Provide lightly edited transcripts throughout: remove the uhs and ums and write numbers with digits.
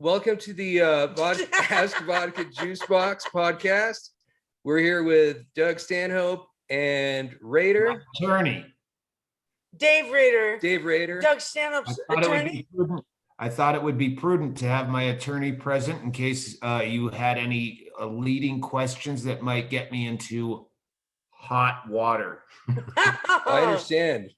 Welcome to the Askvodkajuicebox podcast. We're here with Doug Stanhope and Raider. Attorney. Dave Raider. Dave Raider. Doug Stanhope's attorney. I thought it would be prudent to have my attorney present in case you had any leading questions that might get me into hot water. I understand.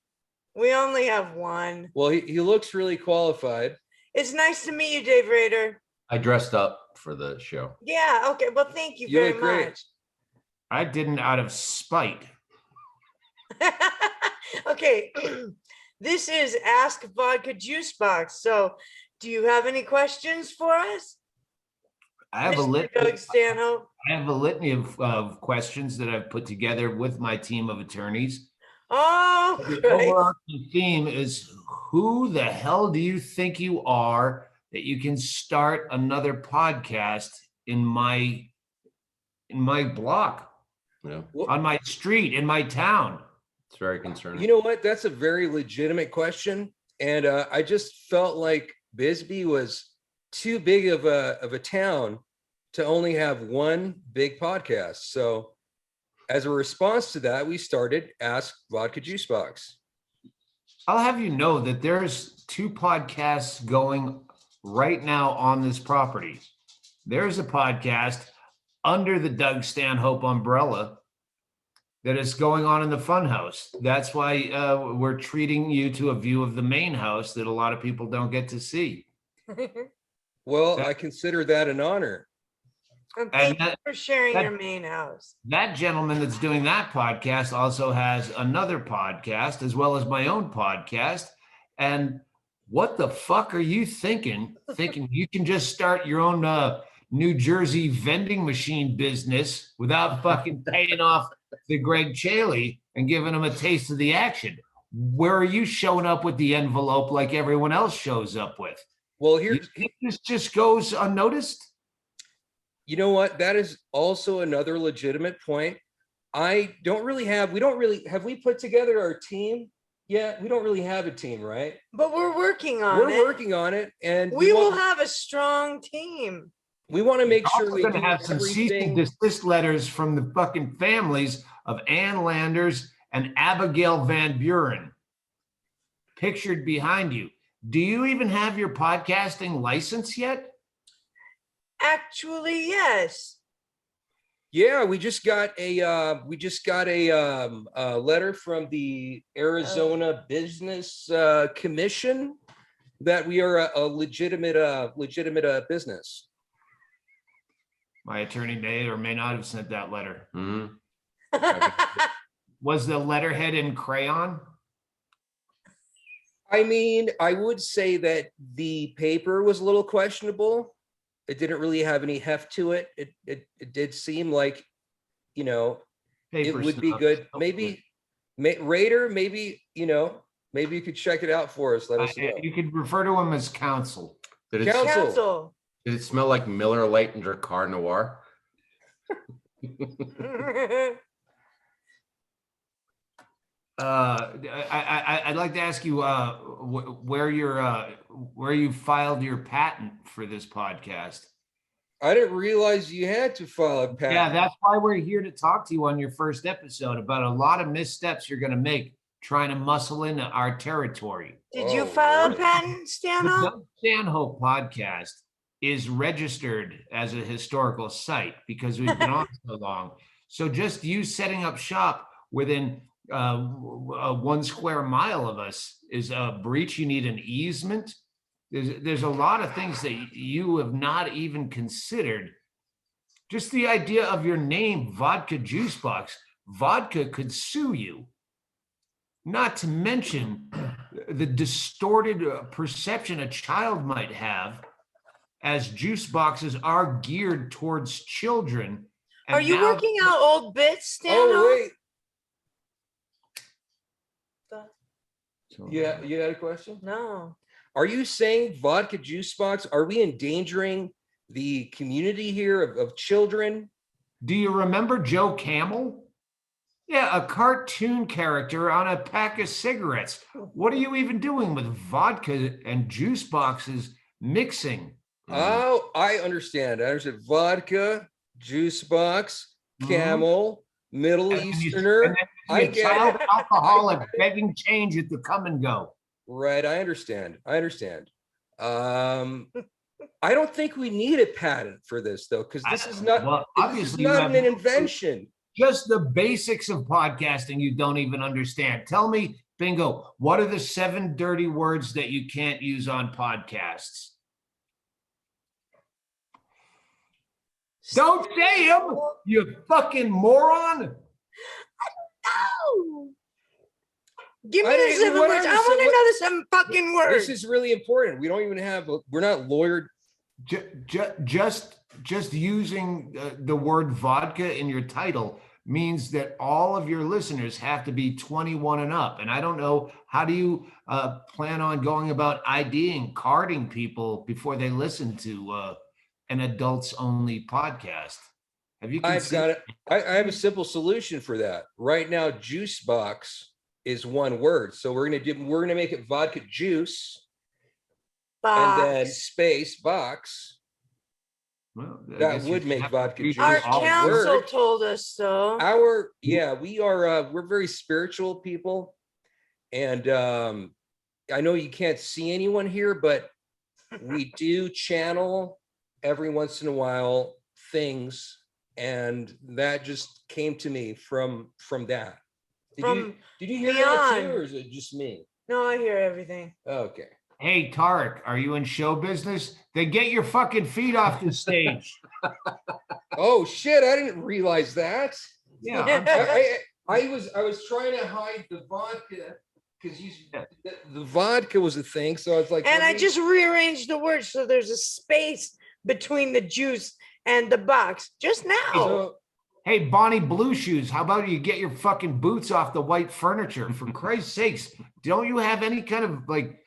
We only have one. Well, he looks really qualified. It's nice to meet you, Dave Raider. I dressed up for the show. Yeah, okay. Well, thank you You very look great. much. I didn't out of spite. Okay. This is Ask Vodka Juicebox. So do you have any questions for us? I have Mr. Doug Stanhope. I have a litany of questions that I've put together with my team of attorneys. Oh, The great. overarching theme is, who the hell do you think you are that you can start another podcast in my block, Yeah, on my street, in my town? it's very concerning. You know what? That's a very legitimate question. And I just felt like Bisbee was too big of a town to only have one big podcast. So as a response to that, we started Ask Vodka Juicebox. I'll have you know that there's two podcasts going right now on this property. There's a podcast under the Doug Stanhope umbrella that is going on in the funhouse. That's why we're treating you to a view of the main house that a lot of people don't get to see. Well, I consider that an honor. And thank And you for sharing your main house. That gentleman that's doing that podcast also has another podcast as well as my own podcast. And what the fuck are you thinking? Thinking you can just start your own New Jersey vending machine business without fucking paying off the Greg Chaley and giving him a taste of the action? Where are you showing up with the envelope like everyone else shows up with? Well, This just goes unnoticed. you know what? That is also another legitimate point. We don't really have we put together our team yet? We don't really have a team, right? But we're working on it. We're working on it, and We will have a strong team. we want to make sure We're we going to do have some cease and everything. desist letters from the fucking families of Ann Landers and Abigail Van Buren, pictured behind you. Do you even have your podcasting license yet? Actually, yes. Yeah, we just got a letter from the Arizona Business Commission that we are a legitimate business. My attorney may or may not have sent that letter. Mhm. Was the letterhead in crayon? I mean, I would say that the paper was a little questionable. It didn't really have any heft to it. It did seem like, it Paper would be snuff. good. Maybe Raider, maybe you could check it out for us. Let us know. You could refer to him as counsel. Did it, Counsel. Council. did it smell like Miller Lite and Dracar Noir? I'd like to ask you where you filed your patent for this podcast. I didn't realize you had to file a patent. Yeah, that's why we're here to talk to you on your first episode about a lot of missteps you're going to make trying to muscle into our territory. Did you Oh, file a Lord. patent, The Stanhope? Doug Stanhope podcast is registered as a historical site because we've been on so long. So just you setting up shop within 1 square mile of us is a breach. You need an easement. There's a lot of things that you have not even considered. Just the idea of your name, Vodka Juicebox. Vodka could sue you. Not to mention the distorted perception a child might have as juice boxes are geared towards children. And Are you now- working out old bits, Stanhope? Oh wait, yeah, you had a question? No. Are you saying Vodka Juicebox? Are we endangering the community here of children? Do you remember Joe Camel? Yeah, a cartoon character on a pack of cigarettes. What are you even doing with vodka and juice boxes mixing? Oh, I understand. I understand. Vodka, juice box, camel, Middle And then you Easterner. I see a get child it. alcoholic begging change at the come and go. Right. I understand. I don't think we need a patent for this though, because Well, this is not obviously you have an invention. just the basics of podcasting you don't even understand. Tell me, Bingo, what are the 7 dirty words that you can't use on podcasts? Don't say them, you fucking moron. No. Give me I the didn't- 7 what words. are I the want se- to know the 7 fucking words. This is really important. We don't even have. We're not lawyered. Just using the word vodka in your title means that all of your listeners have to be 21 and up. And I don't know, how do you plan on going about IDing, carding people before they listen to an adults only podcast? Have you I've got considered? it. I have a simple solution for that. Right now, juice box is one word. So we're gonna make it vodka juice and then Box. space box. Well, I That guess you would make have to vodka read juice through Our all the council words. told us so. We are we're very spiritual people. And I know you can't see anyone here, but we do channel every once in a while things, and that just came to me from that. From Did you hear that too, beyond. or is it just me? No, I hear everything. Okay. Hey, Tareq, are you in show business? Then get your fucking feet off the stage. Oh shit! I didn't realize that. Yeah, I'm sorry. I was trying to hide the vodka because the vodka was a thing, so it's like. And let I me- just rearranged the words so there's a space between the juice and the box just now. So, Hey, Bonnie Blue Shoes, how about you get your fucking boots off the white furniture? For Christ's sakes, don't you have any kind of like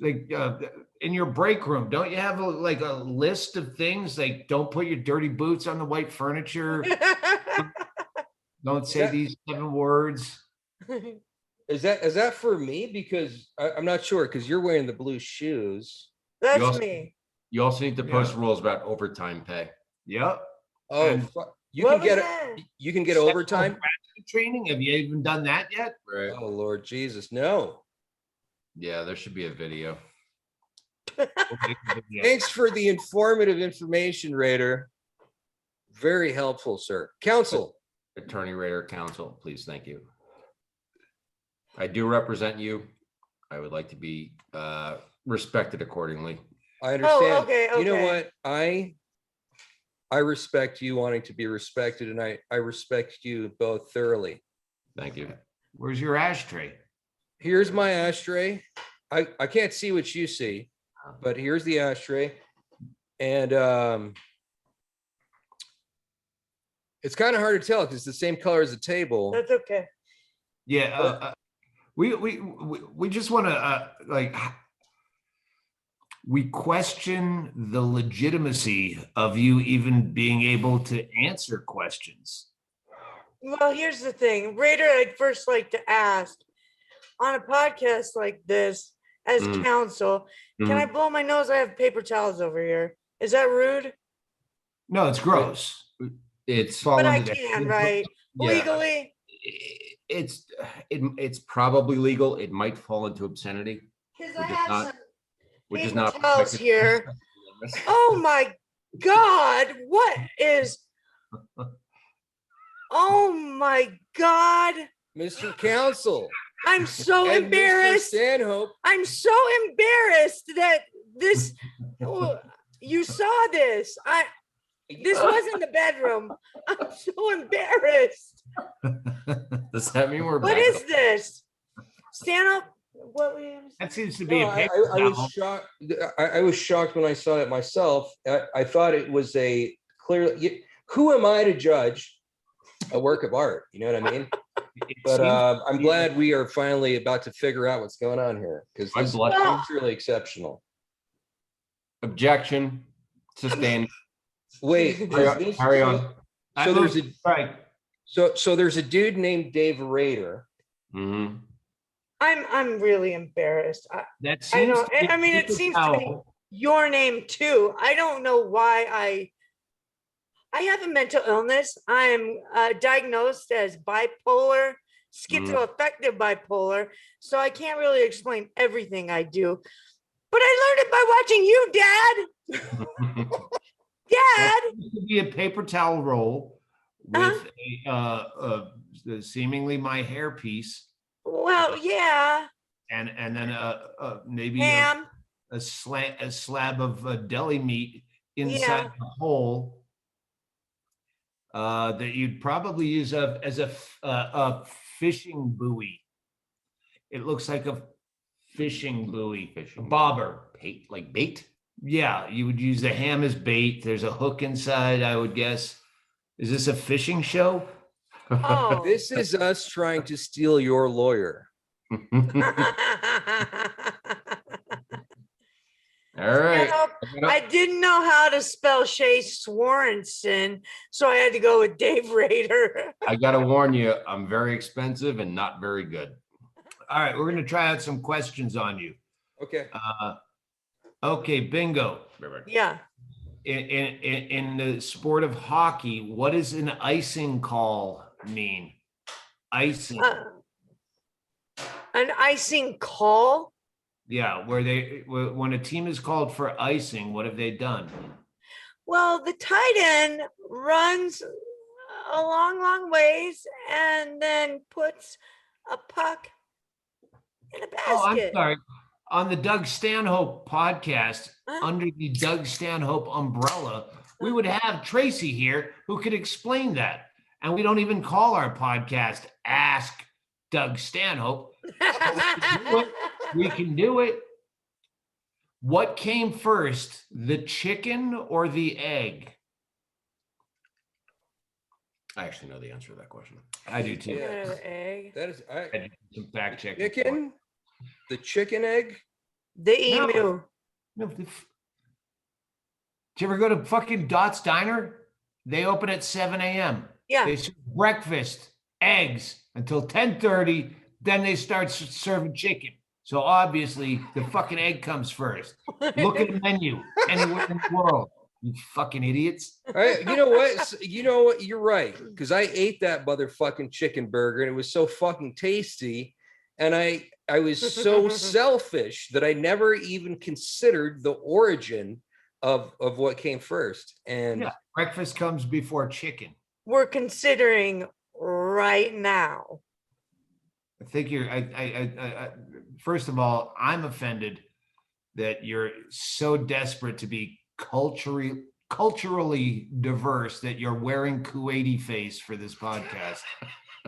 in your break room? Don't you have a list of things like don't put your dirty boots on the white furniture? Don't say That- these 7 words. is that for me? Because I'm not sure because you're wearing the blue shoes. That's also- me. You also need to post Yeah. rules about overtime pay. Yep. Oh, And you What can was get that? it. You can get Sexual overtime. harassment training. Have you even done that yet? Right. Oh Lord Jesus, no. Yeah, there should be a video. Thanks for the informative information, Raider. Very helpful, sir. Counsel. Attorney Raider Counsel, please, thank you. I do represent you. I would like to be respected accordingly. I understand. okay, You know okay. what? I respect you wanting to be respected, and I respect you both thoroughly. Thank you. Where's your ashtray? Here's my ashtray. I can't see what you see, but here's the ashtray. And it's kind of hard to tell because it's the same color as the table. That's okay. Yeah, we just want to we question the legitimacy of you even being able to answer questions. Well, here's the thing. Raider, I'd first like to ask, on a podcast like this, as Mm. counsel, can I blow my nose? I have paper towels over here. Is that rude? No, it's gross. It's Fall But I under that. can, right? Yeah. Legally? it's probably legal. It might fall into obscenity, Because Which I is have not- some which is paper not towels protected. here. Oh my God, what is? Oh my God, Mr. Counsel. I'm so and Mr. embarrassed. Stanhope. I'm so embarrassed that this, oh, you saw this. This wasn't the bedroom. I'm so embarrassed. Does that mean we're What back? is this? Stand up. What were you gonna say? That seems to be No, a I paper was towel. shocked. I was shocked when I saw it myself. I thought it was a clear. Who am I to judge a work of art? You know what I mean? It But seems- I'm glad we are finally about to figure out what's going on here because I'm this blushing. is really exceptional. Objection. Sustained. Wait, Carry on. I So there's move- a right. so there's a dude named Dave Raider. Mhm. I'm really embarrassed. That I seems know. to be a I mean, it paper seems to be. towel your name too. I don't know why I have a mental illness. I'm diagnosed as bipolar, schizoaffective bipolar. So I can't really explain everything I do. But I learned it by watching you, Dad. Dad. It could be a paper towel roll with seemingly my hairpiece, Well, yeah. and then maybe Ham. a slab of deli meat inside Yeah. the hole that you'd probably use as a fishing buoy. It looks like a fishing buoy, a bobber. Bait, like bait? Yeah, you would use the ham as bait. There's a hook inside, I would guess. Is this a fishing show? Oh. This is us trying to steal your lawyer. All right. I didn't know how to spell Shay Swarenson, so I had to go with Dave Rader. I gotta warn you, I'm very expensive and not very good. All right, we're gonna try out some questions on you. Okay. Okay, bingo. Yeah. In the sport of hockey, what does an icing call mean? Icing. An icing call? Yeah, when a team is called for icing, what have they done? Well, the tight end runs a long ways and then puts a puck in a basket. Oh, I'm sorry. On the Doug Stanhope podcast, under the Doug Stanhope umbrella, we would have Tracy here who could explain that. And we don't even call our podcast Ask Doug Stanhope. We can do it. What came first, the chicken or the egg? I actually know the answer to that question. I do too. Yeah. Egg. That is I did some fact checking. chicken. The chicken egg. The emu. No, did you ever go to fucking Dot's Diner? They open at 7 a.m. Yeah. They serve breakfast, eggs until 10:30. Then they start serving chicken. So obviously the fucking egg comes first. Look at the menu anywhere in the world. You fucking idiots. You know what? You know what? You're right. Because I ate that motherfucking chicken burger and it was so fucking tasty. And I was so selfish that I never even considered the origin of what came first. And Yeah, breakfast comes before chicken. We're considering right now. I think first of all, I'm offended that you're so desperate to be culturally diverse that you're wearing Kuwaiti face for this podcast.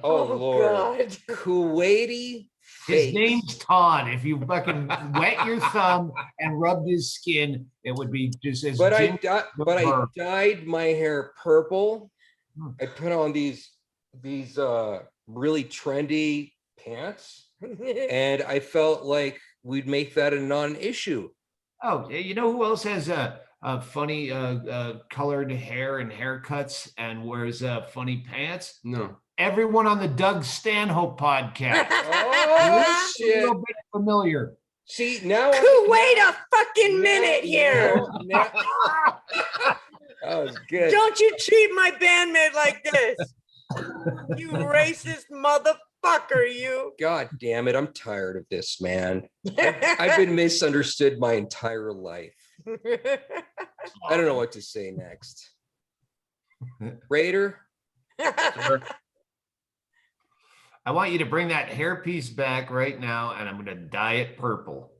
oh Lord, God. Kuwaiti His face. name's Todd. If you fucking wet your thumb and rubbed his skin, it would be just as. But I ginger- dyed my hair purple. Hmm. I put on these really trendy pants, and I felt like we'd make that a non-issue. Oh, you know who else has a funny colored hair and haircuts and wears funny pants? No. Everyone on the Doug Stanhope podcast. Oh A shit! little bit familiar. See now. Wait a fucking minute here. That was good. Don't you treat my bandmate like this. You racist motherfucker, you. God damn it! I'm tired of this, man. I've been misunderstood my entire life. I don't know what to say next. Raider. I want you to bring that hairpiece back right now, and I'm going to dye it purple.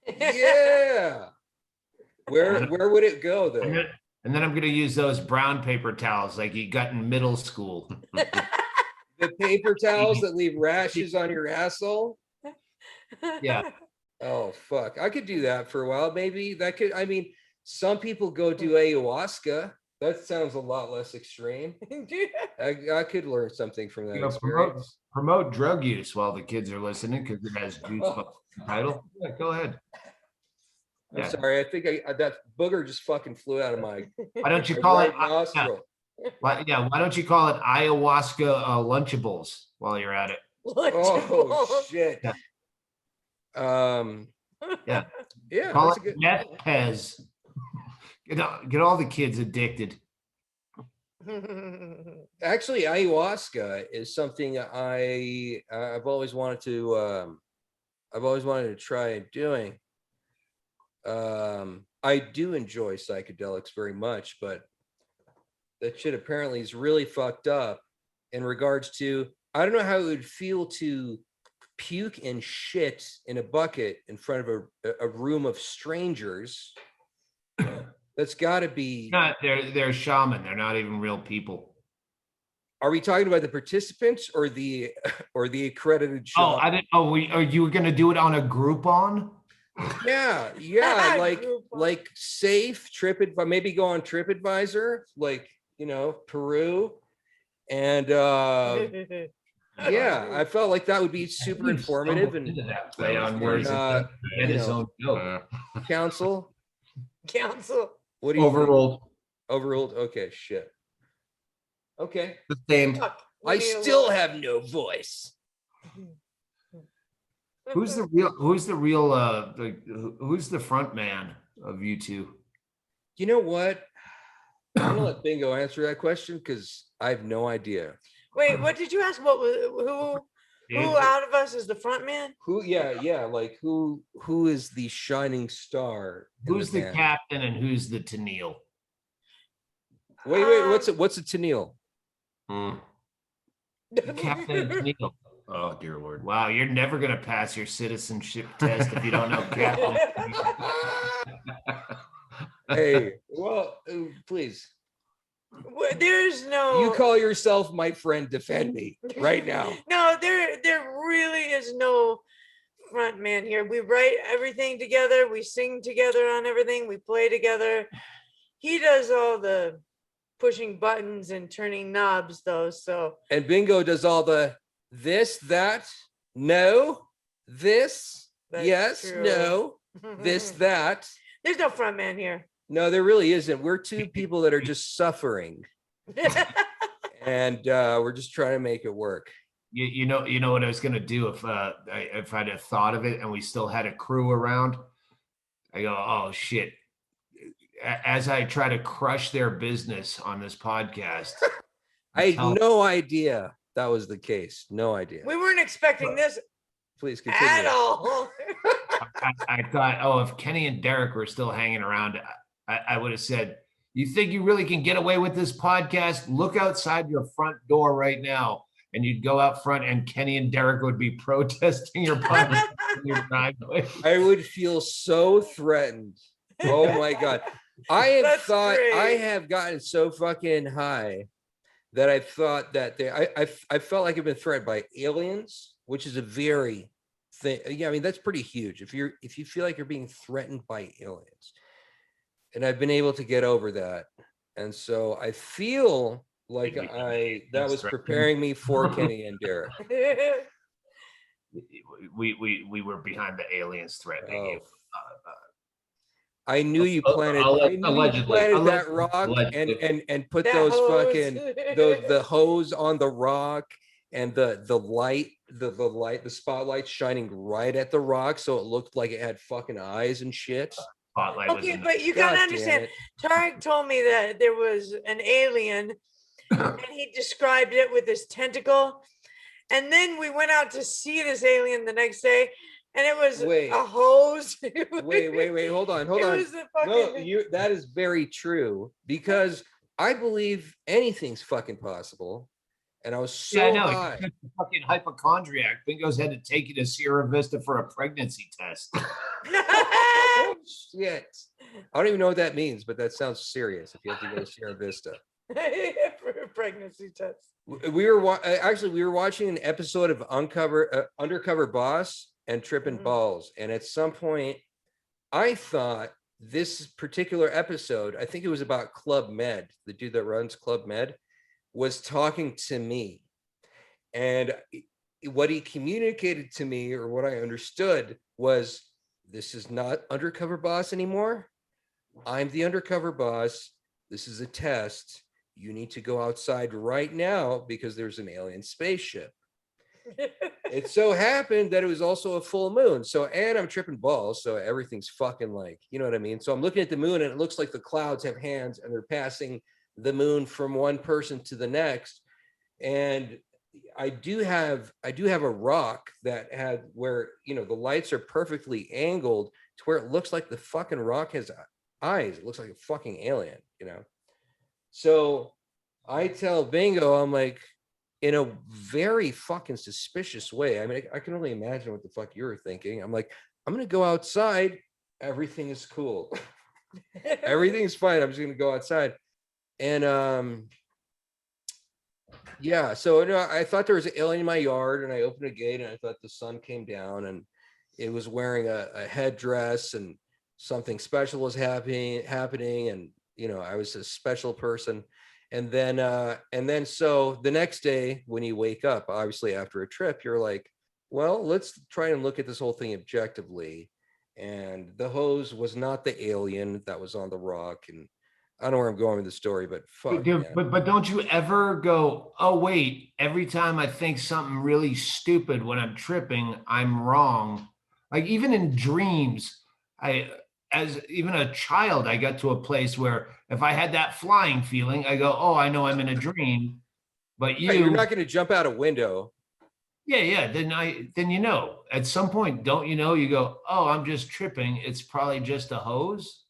Yeah. Where would it go though? And then I'm going to use those brown paper towels like you got in middle school. The paper towels that leave rashes on your asshole? Yeah. Oh fuck. I could do that for a while. Maybe that could, I mean, some people go do ayahuasca. That sounds a lot less extreme. I could learn something from that experience. Promote drug use while the kids are listening because it has juice title. Yeah, go ahead. I'm sorry. I think that booger just fucking flew out of my Why don't you call it? nostril. Why don't you call it ayahuasca Lunchables while you're at it? Oh shit. Yeah. Yeah, Call that's a it good. meth Pez. Get all the kids addicted. Actually, ayahuasca is something I've always wanted to try doing. I do enjoy psychedelics very much, but that shit apparently is really fucked up in regards to, I don't know how it would feel to puke and shit in a bucket in front of a room of strangers. That's got to be. They're shaman. They're not even real people. Are we talking about the participants or the accredited Oh, shaman? I didn't. Oh, are you were gonna do it on a Groupon? Yeah, like safe TripAdvisor, maybe go on TripAdvisor, like Peru, and yeah, I felt like that would be super informative and That play on words. uh, Get you his know, own joke. council. Council. What do you think? Overruled. Overruled. Okay, shit. Okay, Sustained. Fuck, we I need a still lawyer. have no voice. Who's the front man of you two? You know what? I'm gonna let Bingo answer that question because I have no idea. Wait, what did you ask? What was who out of us is the front man? Who? Yeah, like who is the shining star? in Who's the band? captain and who's the Tennille? Wait, what's a Tennille? The captain and Tennille. Oh, dear Lord. Wow, you're never gonna pass your citizenship test if you don't know captain. Hey, well, please. There's no. You call yourself my friend. Defend me right now. No, there really is no front man here. We write everything together. We sing together on everything. We play together. He does all the pushing buttons and turning knobs, though. So And Bingo does all the this, that, no, this, That's yes, true. no, this, that. There's no front man here. No, there really isn't. We're two people that are just suffering, and we're just trying to make it work. You know what I was gonna do if I'd have thought of it and we still had a crew around. I go, oh shit. As I try to crush their business on this podcast. I had no idea that was the case. No idea. We weren't expecting this Please continue. at all. I thought, oh, if Kenny and Derek were still hanging around, I would have said, you think you really can get away with this podcast? Look outside your front door right now. And you'd go out front and Kenny and Derek would be protesting your podcast in your driveway. I would feel so threatened. Oh my God. I have That's thought great. I have gotten so fucking high that I thought that I felt like I've been threatened by aliens, which is a very thing. Yeah, I mean, that's pretty huge. If you feel like you're being threatened by aliens. And I've been able to get over that. And so I feel like that was preparing me for Kenny and Derek. We were behind the aliens threatening you. I knew you planted, Allegedly. that rock and put That those hose. fucking the hose on the rock and the light, the spotlight shining right at the rock, so it looked like it had fucking eyes and shit. Spotlight was Okay, in but you God gotta damn understand. it. Tareq told me that there was an alien, and he described it with his tentacle. And then we went out to see this alien the next day, and it was Wait. a hose. Wait, hold on. It was a fucking. No, that is very true because I believe anything's fucking possible. And I was so Yeah, I know. high. You're a fucking hypochondriac. Bingo's had to take you to Sierra Vista for a pregnancy test. Oh, shit. I don't even know what that means, but that sounds serious if you have to go to Sierra Vista. For a pregnancy test. We were watching an episode of Undercover Boss and Tripping Mhm. Balls. And at some point, I thought this particular episode, I think it was about Club Med, the dude that runs Club Med, was talking to me. And what he communicated to me, or what I understood, was this is not Undercover Boss anymore. I'm the Undercover Boss. This is a test. You need to go outside right now because there's an alien spaceship. It so happened that it was also a full moon. So, and I'm tripping balls. So everything's fucking like, you know what I mean? So I'm looking at the moon and it looks like the clouds have hands and they're passing the moon from one person to the next. And I do have a rock that had where, you know, the lights are perfectly angled to where it looks like the fucking rock has eyes. It looks like a fucking alien, you know? So I tell Bingo, I'm like, in a very fucking suspicious way. I mean, I can only imagine what the fuck you were thinking. I'm like, I'm gonna go outside. Everything is cool. Everything's fine. I'm just gonna go outside. And yeah, so you know, I thought there was an alien in my yard, and I opened a gate, and I thought the sun came down, and it was wearing a headdress, and something special was happening, and you know, I was a special person. And then so the next day when you wake up, obviously after a trip, you're like, well, let's try and look at this whole thing objectively. And the hose was not the alien that was on the rock. And I don't know where I'm going with the story, but fuck, Dude, man. but don't you ever go, oh wait, every time I think something really stupid when I'm tripping, I'm wrong. Like even in dreams, as even a child, I got to a place where if I had that flying feeling, I go, oh, I know I'm in a dream. But Right, you're not going to jump out a window. yeah, then you know, at some point, don't you know, you go, oh, I'm just tripping. It's probably just a hose.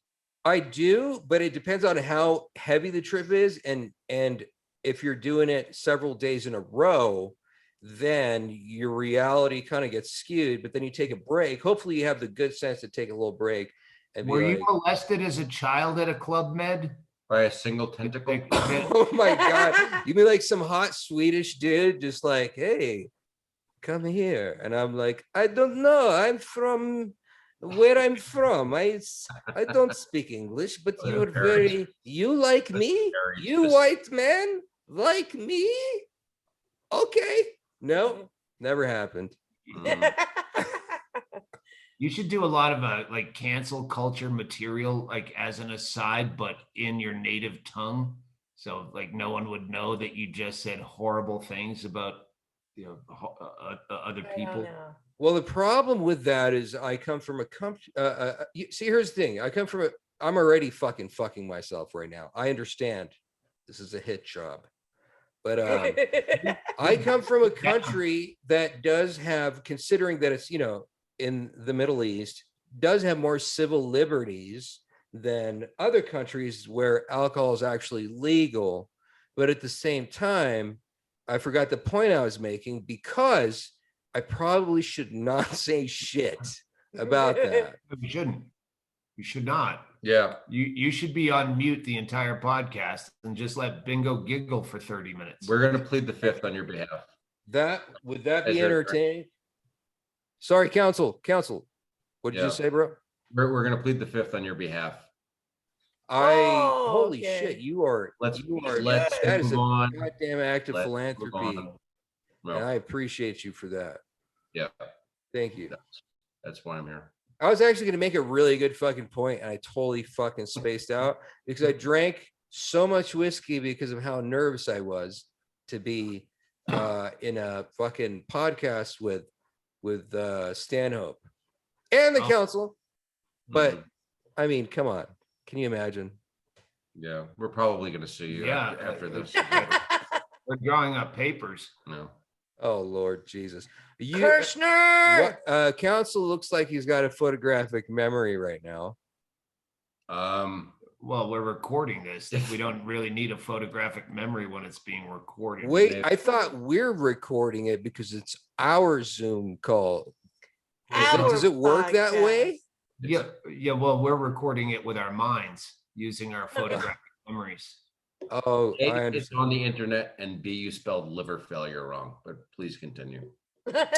I do, but it depends on how heavy the trip is, and if you're doing it several days in a row, then your reality kind of gets skewed. But then you take a break. Hopefully, you have the good sense to take a little break and be Were you like, molested as a child at a Club Med? By a single tentacle. "Oh my god, you mean like some hot Swedish dude just like, hey, come here?" And I'm like, I don't know. I'm from where I'm from. I don't speak English, but you are very, you like me? Very You white man like me? Okay. No, never happened. Mm. You should do a lot of like cancel culture material, like as an aside, but in your native tongue. So like no one would know that you just said horrible things about, you know, other I don't people. know. Well, the problem with that is I come from a country. See, here's the thing. I'm already fucking myself right now. I understand this is a hit job, but I come from a country that does have, considering that it's, you know, in the Middle East, does have more civil liberties than other countries where alcohol is actually legal. But at the same time, I forgot the point I was making because I probably should not say shit about that. You shouldn't. You should not. Yeah. You should be on mute the entire podcast and just let Bingo giggle for 30 minutes. We're going to plead the fifth on your behalf. Would that As be your- entertaining? Sorry, counsel. What did Yeah. you say, bro? We're going to plead the fifth on your behalf. Oh, Holy okay. shit, you are Let's that is a move on. goddamn act of Let's move philanthropy. on. And No, I appreciate you for that. yeah, Thank you. that's why I'm here. I was actually going to make a really good fucking point, and I totally fucking spaced out because I drank so much whiskey because of how nervous I was to be in a fucking podcast with Stanhope and the Oh. council. But Mhm. I mean, come on, can you imagine? Yeah, we're probably going to see you Yeah. after this. We're drawing up papers. No. Oh Lord Jesus, Kirshner. council looks like he's got a photographic memory right now. Well, we're recording this. We don't really need a photographic memory when it's being recorded. Wait, I thought we're recording it because it's our Zoom call. Does it work that way? Yeah. Well, we're recording it with our minds using our photographic memories. Oh, A, I it's understand. on the internet, and B, you spelled liver failure wrong, but please continue. I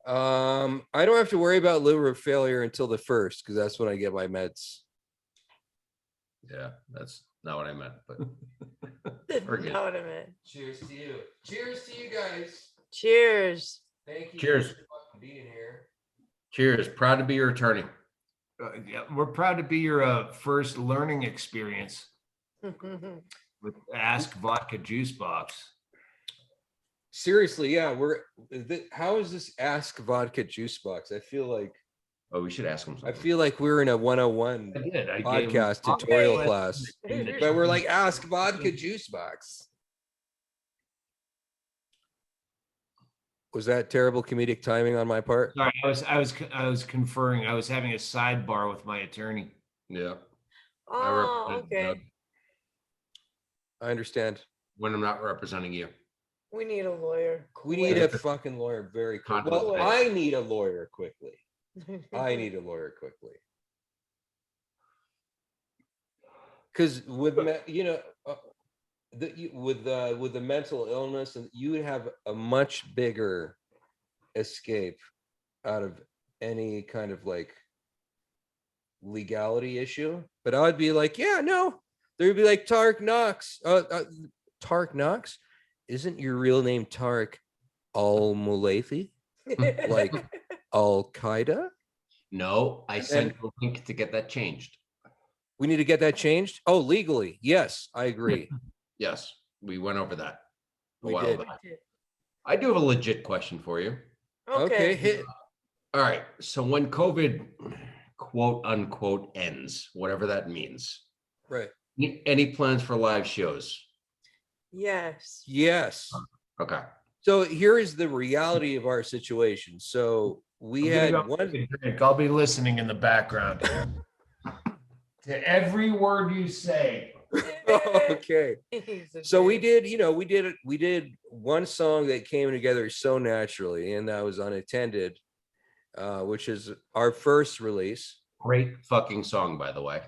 don't have to worry about liver failure until the 1st because that's when I get my meds. Yeah, that's not what I meant, but we're good. Know what I meant. Cheers to you. Cheers to you guys. Cheers. Thank you. Cheers. for fucking being here. Cheers. Proud to be your attorney. Yeah, we're proud to be your first learning experience with Askvodkajuicebox. Seriously, yeah, how is this Askvodkajuicebox? I feel like Oh, we should ask him I something. feel like we're in a 101 I did. I gave him podcast all tutorial the class, questions. but we're like Askvodkajuicebox. Was that terrible comedic timing on my part? Sorry, I was conferring. I was having a sidebar with my attorney. Yeah. Oh, represent okay. Doug I understand. when I'm not representing you. We need a lawyer. We need a fucking lawyer very quickly. Well, Contemplate. I need a lawyer quickly. I need a lawyer quickly. Because with with the mental illness, and you would have a much bigger escape out of any kind of like legality issue. But I would be like, yeah, no. There'd be like Tareq Knox. Tareq Knox, isn't your real name Tareq Al Mulethi? Like Al Qaeda? No, I sent a link to get that changed. We need to get that changed. Oh, legally. Yes, I agree. Yes, we went over that a We while did. back. I do have a legit question for you. Okay, hit. All right. So when COVID, quote unquote, ends, whatever that means, Right. any plans for live shows? Yes. Yes. Okay. So here is the reality of our situation. So we I'm had gonna go one. take a drink. I'll be listening in the background to every word you say. Okay. So we did, we did one song that came together so naturally, and that was Unattended, which is our first release. Great fucking song, by the way.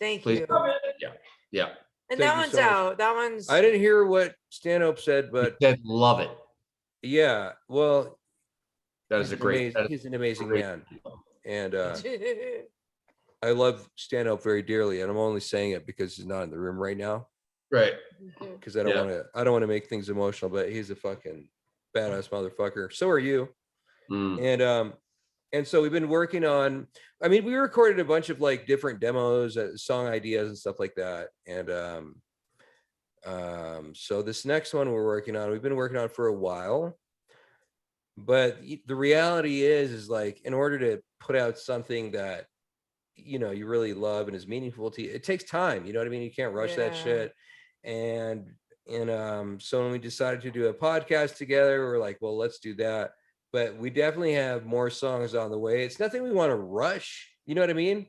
Thank Please. you. Yeah. And Thank that you one's so much. out. That one's. I didn't hear what Stanhope said, but Said love it. yeah, well, That is a great. that is he's an amazing great. man, and I love Stanhope very dearly, and I'm only saying it because he's not in the room right now, Right. because I don't want to make things emotional, but he's a fucking badass motherfucker. So are you. Mm. And so we've been working on, I mean, we recorded a bunch of like different demos, song ideas and stuff like that. And so this next one we've been working on for a while. But the reality is like, in order to put out something that, you really love and is meaningful to you, it takes time. You know what I mean? You can't rush that shit. And so when we decided to do a podcast together, we're like, well, let's do that. But we definitely have more songs on the way. It's nothing we want to rush. You know what I mean?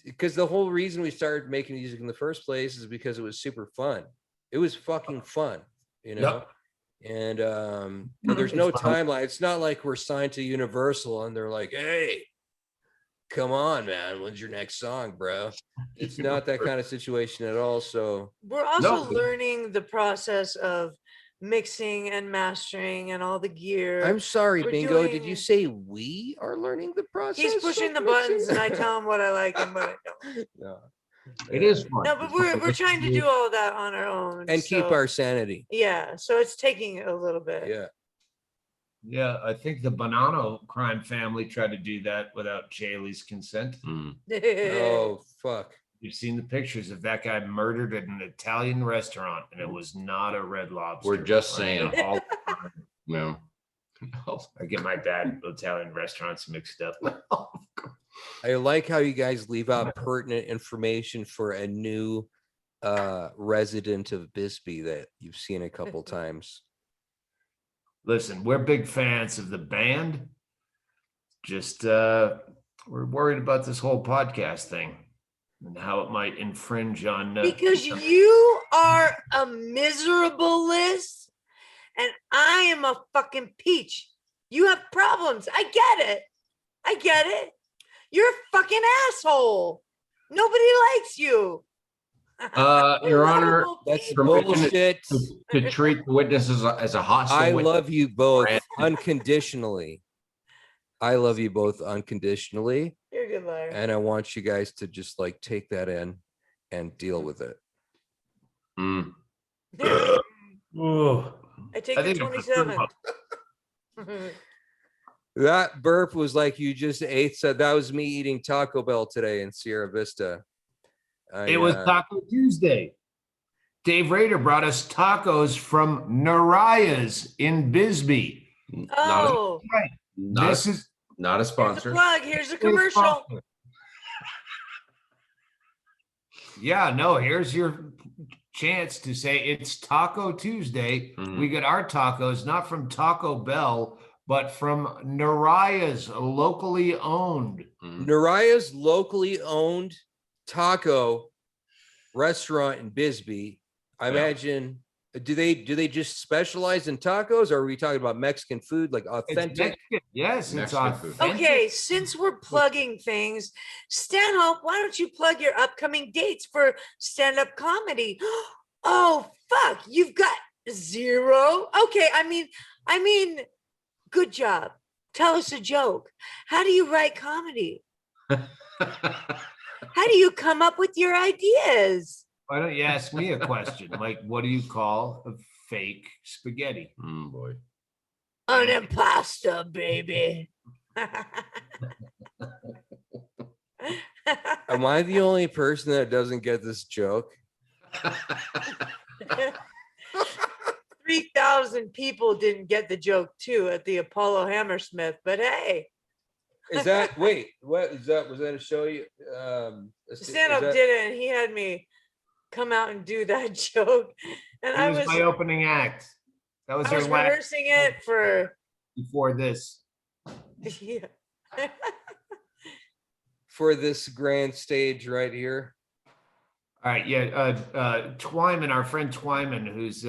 Because the whole reason we started making music in the first place is because it was super fun. It was fucking fun, Yep. And there's no timeline. It's not like we're signed to Universal and they're like, hey, come on, man, when's your next song, bro? It's not that kind of situation at all. So We're also No. learning the process of mixing and mastering and all the gear. I'm sorry, We're Bingo. Did doing- you say we are learning the process? He's pushing of the mixing? buttons and I tell him what I like and what I don't. No. It is fun. No, but we're trying to do all that on our own. And keep so- our sanity. Yeah, so it's taking a little bit. Yeah. Yeah, I think the Bonanno crime family tried to do that without Chaley's consent. Mm. Oh, fuck. You've seen the pictures of that guy murdered at an Italian restaurant, and it was not a Red Lobster. We're just Like, saying. all the time. No. I get my bad Italian restaurants mixed up. I like how you guys leave out pertinent information for a new resident of Bisbee that you've seen a couple times. Listen, we're big fans of the band. Just we're worried about this whole podcast thing and how it might infringe on. Because you are a miserable list and I am a fucking peach. You have problems. I get it. I get it. You're a fucking asshole. Nobody likes you. Your Honor, Miserable That's people. bullshit. to treat the witnesses as a hostile I witness. love you both Brand. unconditionally. I love you both unconditionally. You're a good liar. And I want you guys to just like take that in and deal with it. Mm. Ooh. I take I the think 27. That burp was like you just ate. So that was me eating Taco Bell today in Sierra Vista. It was Taco Tuesday. Dave Rader brought us tacos from Naraya's in Bisbee. Not Oh, not This a, is not a here's a sponsor. plug. Here's a commercial. Yeah, no, here's your chance to say it's Taco Tuesday. Mhm. We get our tacos not from Taco Bell, but from Naraya's, locally owned. Mhm. Naraya's locally owned taco restaurant in Bisbee. I Yeah. imagine. Do they just specialize in tacos, or are we talking about Mexican food, like It's authentic? Mexican. Yes, it's Mexican food. authentic. Okay, since we're plugging things, Stanhope, why don't you plug your upcoming dates for stand-up comedy? Oh, fuck, you've got 0. Okay, I mean, good job. Tell us a joke. How do you write comedy? How do you come up with your ideas? Why don't you ask me a question? Like, what do you call a fake spaghetti? Boy. An impasta, baby. Am I the only person that doesn't get this joke? 3,000 people didn't get the joke too at the Apollo Hammersmith, but hey, Is that wait? What is that? Was that a show? You stand-up did it, and he had me come out and do that joke, and It was my opening act. That was I your was last rehearsing it for before this. yeah. for this grand stage right here? All right, yeah. Twyman, our friend Twyman, who's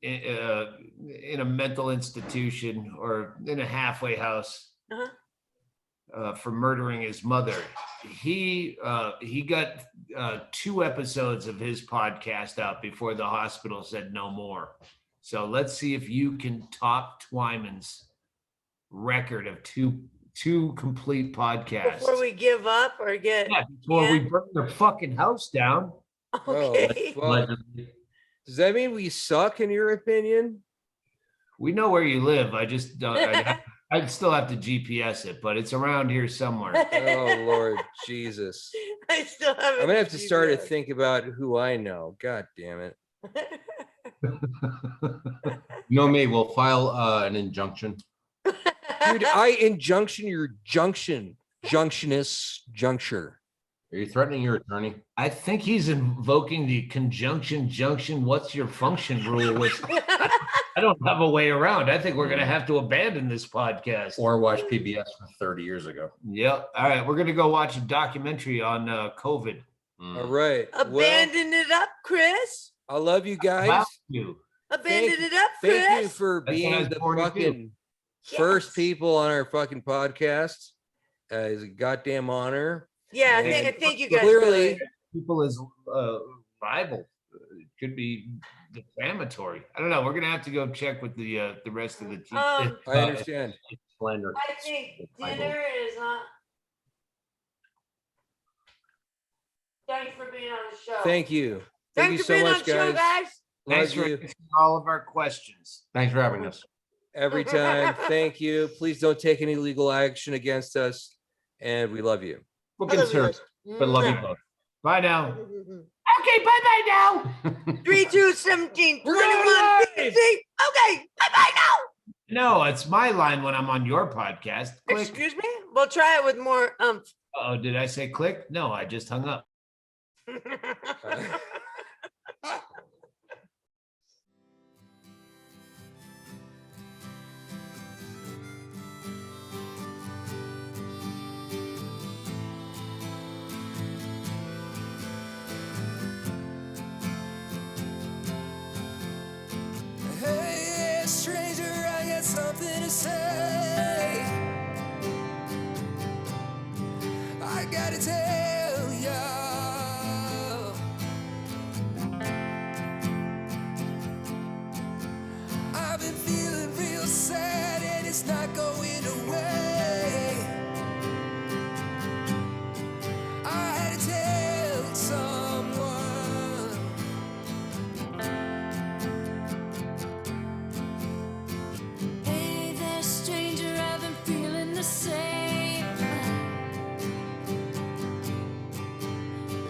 in a mental institution or in a halfway house for murdering his mother. He got 2 episodes of his podcast out before the hospital said no more. So let's see if you can top Twyman's record of two complete podcasts. Before we give up or get before we burn the fucking house down. okay. Well, does that mean we suck in your opinion? We know where you live. I just don't. I'd still have to GPS it, but it's around here somewhere. Oh Lord Jesus! I still haven't. I'm gonna have to start to GPS. think about who I know. God damn it! You know me, we'll file an injunction. Dude, I injunction your junctionist juncture. Are you threatening your attorney? I think he's invoking the conjunction junction. What's your function rule? Which I don't have a way around. I think we're going to have to abandon this podcast. Or watch PBS from 30 years ago. Yep. All right. We're going to go watch a documentary on COVID. All right. Abandon it up, Chris. I love you guys. Wow, you. Abandon it up, Chris. Thank you for That's what I being was the born to do. fucking first Yes. people on our fucking podcast. It's a goddamn honor. Yeah, And thank you guys. clearly- People is libel. It could be defamatory. I don't know. We're going to have to go check with the rest of the team. Um, I understand. Slander. I think dinner is on. Thanks for being on the show. Thank you. Thank you Thanks for so being on much, the show, guys. guys. Thanks Love for you answering all of our questions. Thanks for having us. every time. Thank you. Please don't take any legal action against us. And we love you. We're I love you concerned, guys. but love you both. Bye now. Okay, bye-bye now. 3, 2, 17, We're going 21, live. 50. Okay, bye-bye now. No, it's my line when I'm on your podcast. Click. Excuse me? We'll try it with more Oh, did I say click? No, I just hung up. Hey, stranger, I got something to say. I gotta tell ya. I've been feeling real sad and it's not going away. I had to tell someone. Hey there, stranger, I've been feeling the same.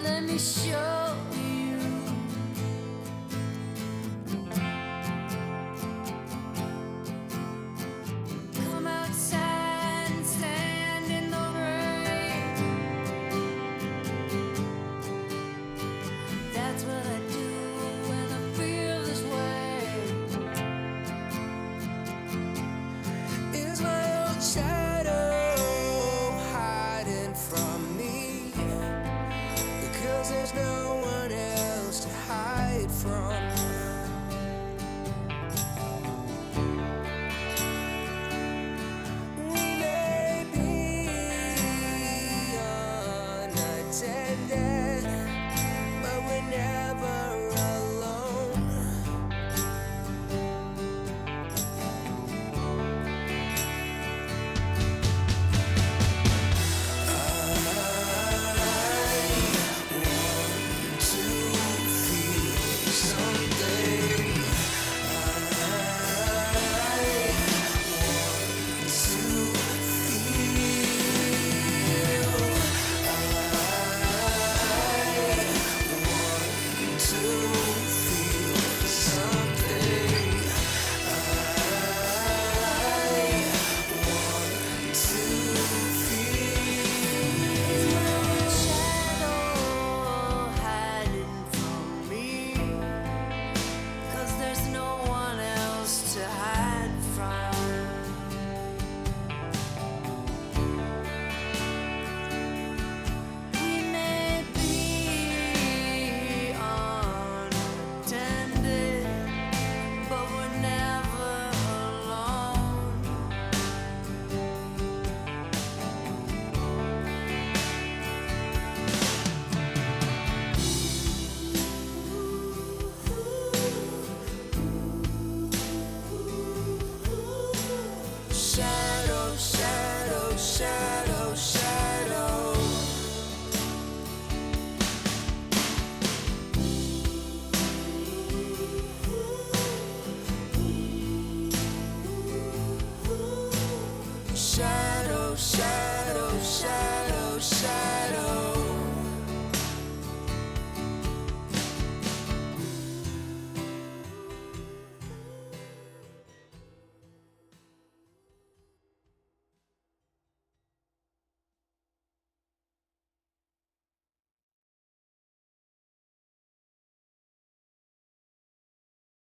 Let me show you. feel something. I want to feel. Shadow hiding from me, 'cause there's no one else to hide from. We may be unattended, but we're never alone. Shadow, shadow, shadow, shadow. Shadow, shadow.